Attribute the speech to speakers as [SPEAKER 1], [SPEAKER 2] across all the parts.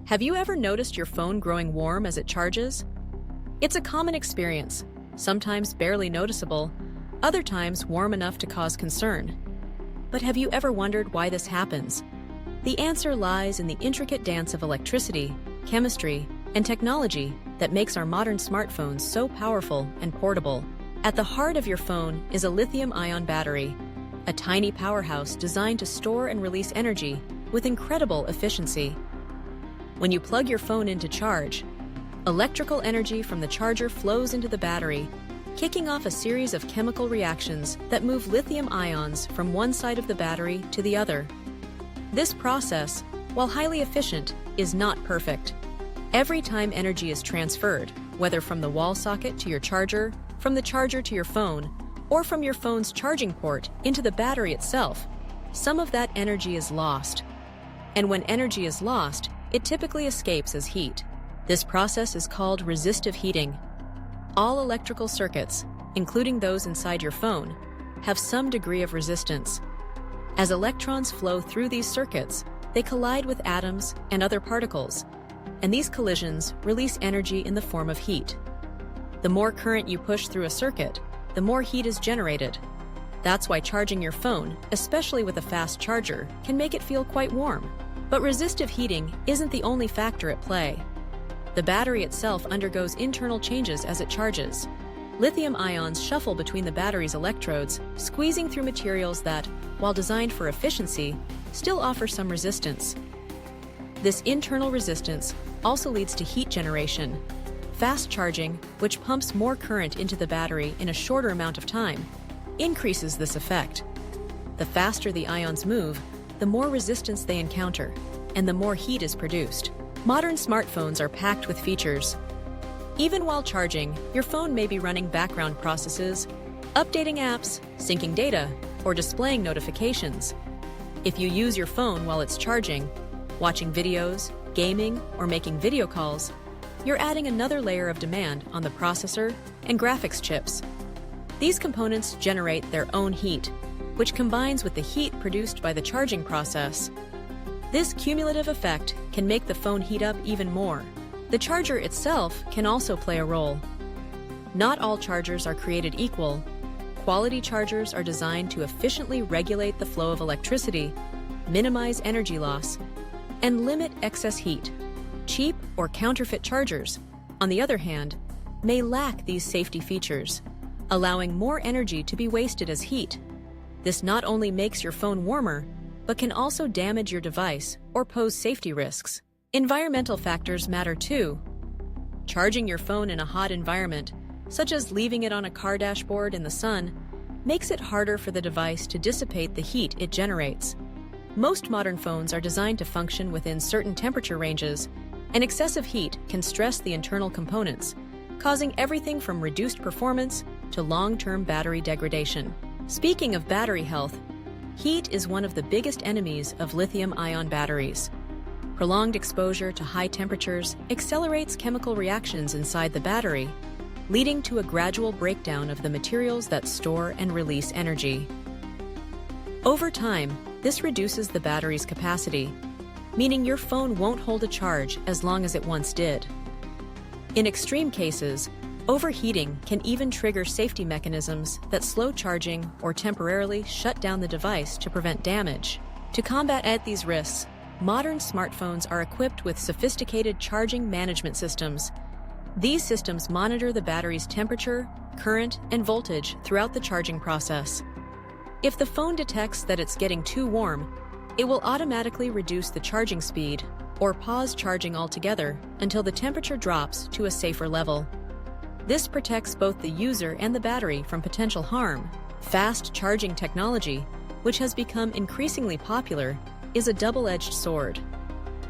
[SPEAKER 1] Have you ever noticed your phone growing warm as it charges? It's a common experience, sometimes barely noticeable, other times warm enough to cause concern. But have you ever wondered why this happens? The answer lies in the intricate dance of electricity, chemistry, and technology that makes our modern smartphones so powerful and portable. At the heart of your phone is a lithium-ion battery, a tiny powerhouse designed to store and release energy with incredible efficiency. When you plug your phone into charge, electrical energy from the charger flows into the battery, kicking off a series of chemical reactions that move lithium ions from one side of the battery to the other. This process, while highly efficient, is not perfect. Every time energy is transferred, whether from the wall socket to your charger, from the charger to your phone, or from your phone's charging port into the battery itself, some of that energy is lost. And when energy is lost, it typically escapes as heat. This process is called resistive heating. All electrical circuits, including those inside your phone, have some degree of resistance. As electrons flow through these circuits, they collide with atoms and other particles, and these collisions release energy in the form of heat. The more current you push through a circuit, the more heat is generated. That's why charging your phone, especially with a fast charger, can make it feel quite warm. But resistive heating isn't the only factor at play. The battery itself undergoes internal changes as it charges. Lithium ions shuffle between the battery's electrodes, squeezing through materials that, while designed for efficiency, still offer some resistance. This internal resistance also leads to heat generation. Fast charging, which pumps more current into the battery in a shorter amount of time, increases this effect. The faster the ions move, the more resistance they encounter, and the more heat is produced. Modern smartphones are packed with features. Even while charging, your phone may be running background processes, updating apps, syncing data, or displaying notifications. If you use your phone while it's charging, watching videos, gaming, or making video calls, you're adding another layer of demand on the processor and graphics chips. These components generate their own heat, which combines with the heat produced by the charging process. This cumulative effect can make the phone heat up even more. The charger itself can also play a role. Not all chargers are created equal. Quality chargers are designed to efficiently regulate the flow of electricity, minimize energy loss, and limit excess heat. Cheap or counterfeit chargers, on the other hand, may lack these safety features, allowing more energy to be wasted as heat. This not only makes your phone warmer, but can also damage your device or pose safety risks. Environmental factors matter too. Charging your phone in a hot environment, such as leaving it on a car dashboard in the sun, makes it harder for the device to dissipate the heat it generates. Most modern phones are designed to function within certain temperature ranges, and excessive heat can stress the internal components, causing everything from reduced performance to long-term battery degradation. Speaking of battery health, heat is one of the biggest enemies of lithium-ion batteries. Prolonged exposure to high temperatures accelerates chemical reactions inside the battery, leading to a gradual breakdown of the materials that store and release energy. Over time, this reduces the battery's capacity, meaning your phone won't hold a charge as long as it once did. In extreme cases, overheating can even trigger safety mechanisms that slow charging or temporarily shut down the device to prevent damage. To combat these risks, modern smartphones are equipped with sophisticated charging management systems. These systems monitor the battery's temperature, current, and voltage throughout the charging process. If the phone detects that it's getting too warm, it will automatically reduce the charging speed or pause charging altogether until the temperature drops to a safer level. This protects both the user and the battery from potential harm. Fast charging technology, which has become increasingly popular, is a double-edged sword.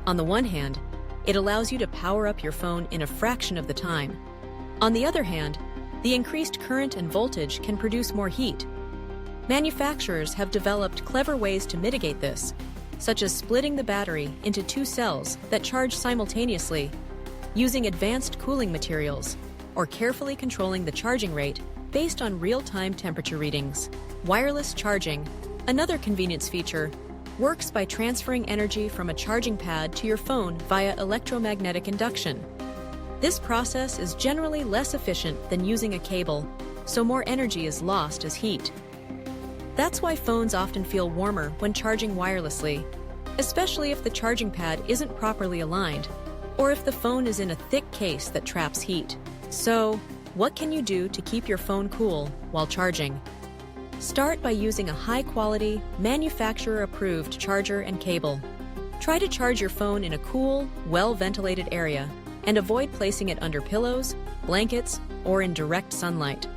[SPEAKER 1] On the one hand, it allows you to power up your phone in a fraction of the time. On the other hand, the increased current and voltage can produce more heat. Manufacturers have developed clever ways to mitigate this, such as splitting the battery into two cells that charge simultaneously, using advanced cooling materials, or carefully controlling the charging rate based on real-time temperature readings. Wireless charging, another convenience feature, works by transferring energy from a charging pad to your phone via electromagnetic induction. This process is generally less efficient than using a cable, so more energy is lost as heat. That's why phones often feel warmer when charging wirelessly, especially if the charging pad isn't properly aligned, or if the phone is in a thick case that traps heat. So, what can you do to keep your phone cool while charging? Start by using a high-quality, manufacturer-approved charger and cable. Try to charge your phone in a cool, well-ventilated area, and avoid placing it under pillows, blankets, or in direct sunlight.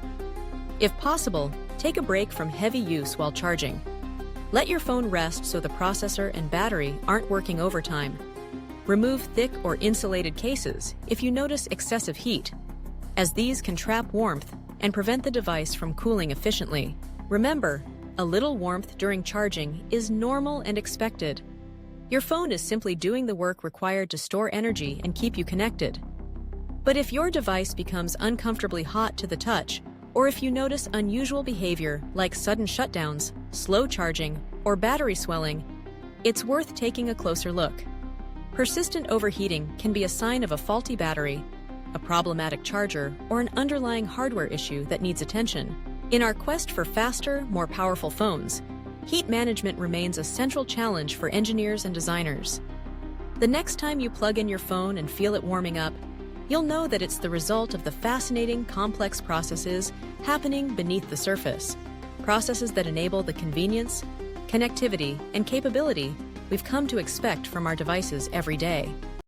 [SPEAKER 1] If possible, take a break from heavy use while charging. Let your phone rest so the processor and battery aren't working overtime. Remove thick or insulated cases if you notice excessive heat, as these can trap warmth and prevent the device from cooling efficiently. Remember, a little warmth during charging is normal and expected. Your phone is simply doing the work required to store energy and keep you connected. But if your device becomes uncomfortably hot to the touch, or if you notice unusual behavior like sudden shutdowns, slow charging, or battery swelling, it's worth taking a closer look. Persistent overheating can be a sign of a faulty battery, a problematic charger, or an underlying hardware issue that needs attention. In our quest for faster, more powerful phones, heat management remains a central challenge for engineers and designers. The next time you plug in your phone and feel it warming up, you'll know that it's the result of the fascinating, complex processes happening beneath the surface. Processes that enable the convenience, connectivity, and capability we've come to expect from our devices every day.